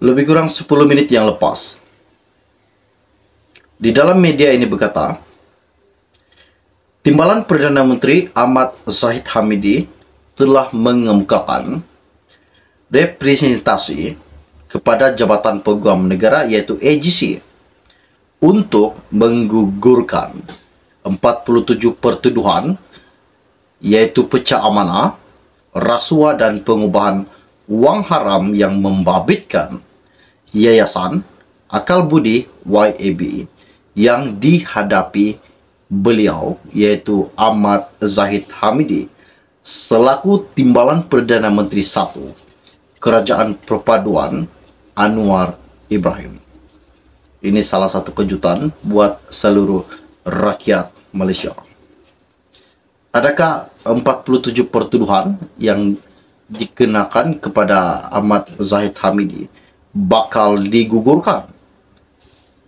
lebih kurang 10 menit yang lepas. Di dalam media ini berkata, Timbalan Perdana Menteri Ahmad Zahid Hamidi telah mengemukakan representasi kepada Jabatan Peguam Negara iaitu AGC untuk menggugurkan 47 pertuduhan iaitu pecah amanah, rasuah dan pengubahan wang haram yang membabitkan Yayasan Akal Budi YAB yang dihadapi beliau iaitu Ahmad Zahid Hamidi selaku Timbalan Perdana Menteri 1 Kerajaan Perpaduan Anwar Ibrahim. Ini salah satu kejutan buat seluruh rakyat Malaysia. Adakah 47 pertuduhan yang dikenakan kepada Ahmad Zahid Hamidi bakal digugurkan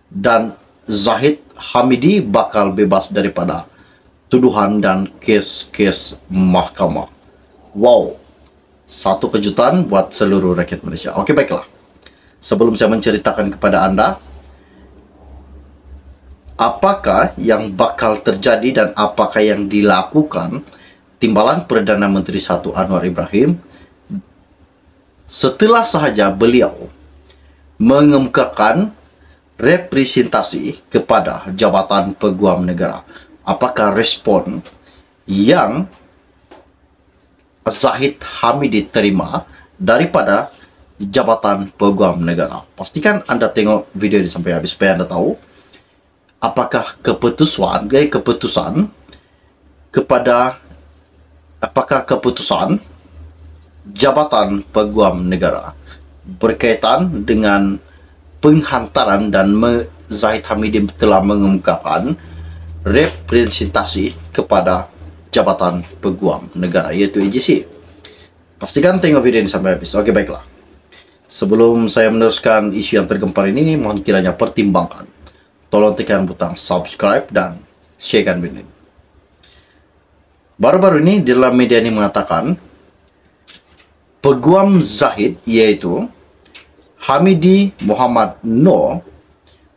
dan Zahid Hamidi bakal bebas daripada tuduhan dan kes-kes mahkamah? Wow, satu kejutan buat seluruh rakyat Malaysia. Okey, baiklah. Sebelum saya menceritakan kepada anda apakah yang bakal terjadi dan apakah yang dilakukan Timbalan Perdana Menteri 1 Anwar Ibrahim setelah sahaja beliau mengemukakan representasi kepada Jabatan Peguam Negara, apakah respon yang Zahid Hamidi terima daripada Jabatan Peguam Negara? Pastikan anda tengok video ini sampai habis supaya anda tahu apakah keputusan Jabatan Peguam Negara berkaitan dengan penghantaran dan Zahid Hamidi telah mengemukakan representasi kepada Jabatan Peguam Negara iaitu AGC. Pastikan tengok video ini sampai habis. Okey, baiklah. Sebelum saya meneruskan isu yang tergempar ini, mohon kiranya pertimbangkan. Tolong tekan butang subscribe dan sharekan video ini. Baru-baru ini di dalam media ini mengatakan Peguam Zahid iaitu Hamidi Muhammad Noor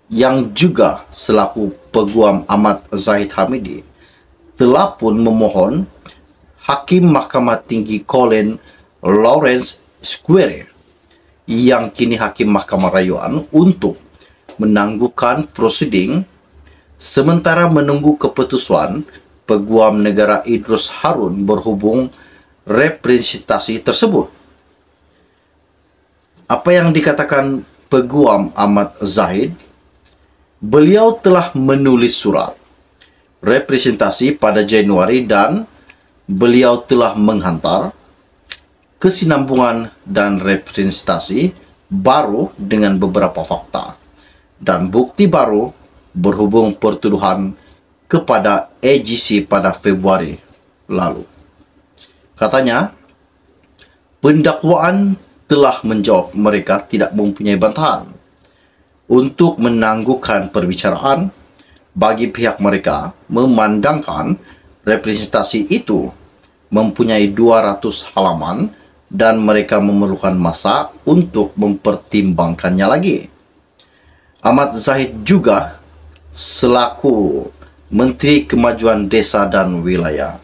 yang juga selaku Peguam Ahmad Zahid Hamidi telah pun memohon Hakim Mahkamah Tinggi Colin Lawrence Square yang kini Hakim Mahkamah Rayuan untuk menangguhkan prosiding sementara menunggu keputusan Peguam Negara Idrus Harun berhubung representasi tersebut. Apa yang dikatakan Peguam Ahmad Zahid? Beliau telah menulis surat representasi pada Januari dan beliau telah menghantar kesinambungan dan representasi baru dengan beberapa fakta dan bukti baru berhubung pertuduhan kepada AGC pada Februari lalu. Katanya, pendakwaan telah menjawab mereka tidak mempunyai bantahan untuk menangguhkan perbicaraan bagi pihak mereka memandangkan representasi itu mempunyai 200 halaman dan mereka memerlukan masa untuk mempertimbangkannya lagi. Ahmad Zahid juga selaku Menteri Kemajuan Desa dan Wilayah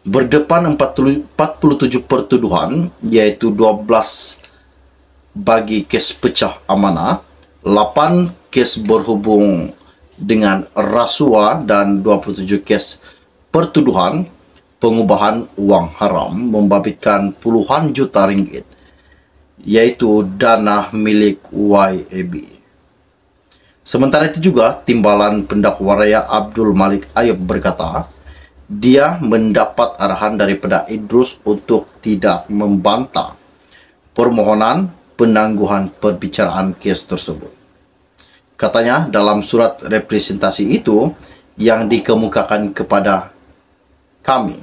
berdepan 47 pertuduhan iaitu 12 bagi kes pecah amanah, 8 kes berhubung dengan rasuah dan 27 kes pertuduhan pengubahan wang haram membabitkan puluhan juta ringgit iaitu dana milik YAB. Sementara itu juga Timbalan Pendakwa Raya Abdul Malik Ayub berkata dia mendapat arahan daripada Idrus untuk tidak membantah permohonan penangguhan perbicaraan kes tersebut. Katanya dalam surat representasi itu yang dikemukakan kepada kami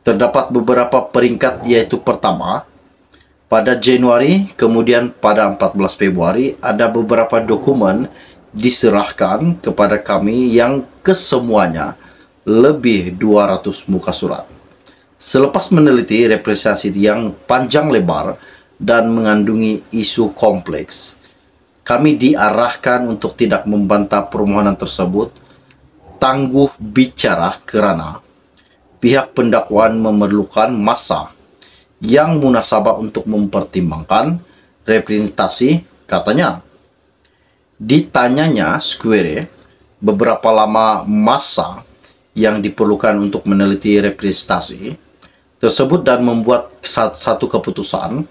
terdapat beberapa peringkat iaitu pertama, pada Januari, kemudian pada 14 Februari ada beberapa dokumen diserahkan kepada kami yang kesemuanya lebih 200 muka surat. Selepas meneliti representasi yang panjang lebar dan mengandungi isu kompleks. Kami diarahkan untuk tidak membantah permohonan tersebut, tangguh bicara kerana pihak pendakwaan memerlukan masa yang munasabah untuk mempertimbangkan representasi, katanya. Ditanyanya Square beberapa lama masa yang diperlukan untuk meneliti representasi tersebut dan membuat satu keputusan,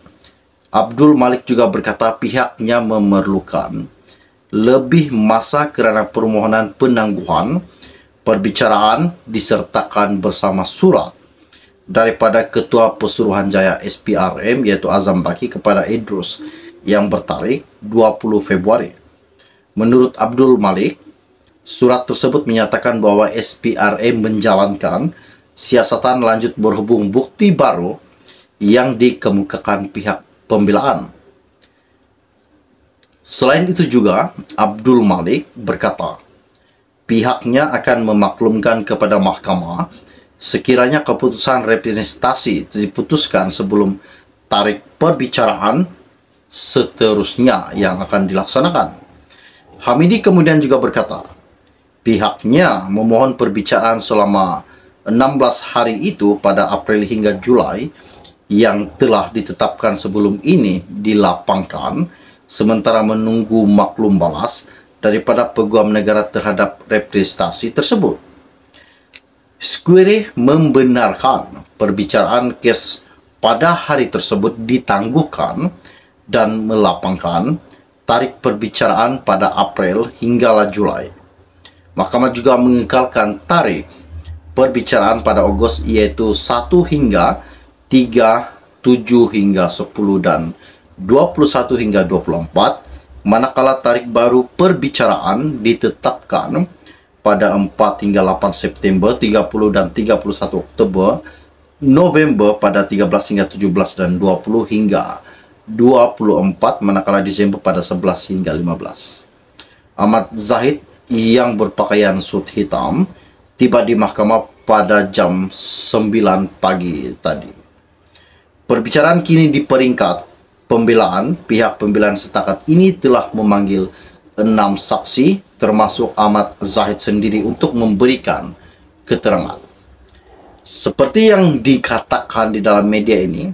Abdul Malik juga berkata pihaknya memerlukan lebih masa kerana permohonan penangguhan perbicaraan disertakan bersama surat daripada Ketua Pesuruhanjaya SPRM iaitu Azam Baki kepada Idrus yang bertarikh 20 Februari. Menurut Abdul Malik, surat tersebut menyatakan bahwa SPRM menjalankan siasatan lanjut berhubung bukti baru yang dikemukakan pihak pembelaan. Selain itu juga, Abdul Malik berkata, pihaknya akan memaklumkan kepada mahkamah sekiranya keputusan representasi diputuskan sebelum tarikh perbicaraan seterusnya yang akan dilaksanakan. Hamidi kemudian juga berkata, pihaknya memohon perbicaraan selama 16 hari itu pada April hingga Julai yang telah ditetapkan sebelum ini dilapangkan sementara menunggu maklum balas daripada Peguam Negara terhadap representasi tersebut. Square membenarkan perbicaraan kes pada hari tersebut ditangguhkan dan melapangkan tarikh perbicaraan pada April hinggalah Julai. Mahkamah juga mengekalkan tarikh perbicaraan pada Ogos iaitu 1 hingga 3, 7 hingga 10 dan 21 hingga 24, manakala tarikh baru perbicaraan ditetapkan pada 4 hingga 8 September, 30 dan 31 Oktober, November pada 13 hingga 17 dan 20 hingga 24, manakala Disember pada 11 hingga 15. Ahmad Zahid yang berpakaian sut hitam tiba di mahkamah pada jam 9 pagi tadi. Perbicaraan kini di peringkat pembelaan. Pihak pembelaan setakat ini telah memanggil 6 saksi termasuk Ahmad Zahid sendiri untuk memberikan keterangan. Seperti yang dikatakan di dalam media ini,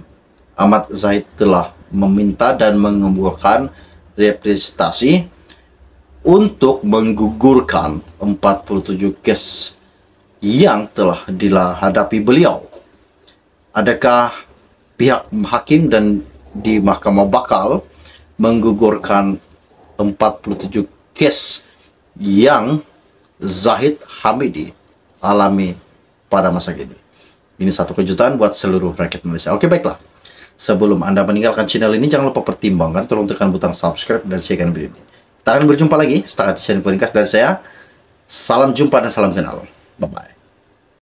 Ahmad Zahid telah meminta dan mengemukakan representasi untuk menggugurkan 47 kes yang telah dihadapi beliau. Adakah pihak hakim dan di mahkamah bakal menggugurkan 47 kes yang Zahid Hamidi alami pada masa kini? Ini satu kejutan buat seluruh rakyat Malaysia. Oke, baiklah. Sebelum Anda meninggalkan channel ini, jangan lupa pertimbangkan, tolong tekan butang subscribe dan share video ini. Kita akan berjumpa lagi. Setakat channel ringkas dari saya. Salam jumpa dan salam kenal. Bye-bye.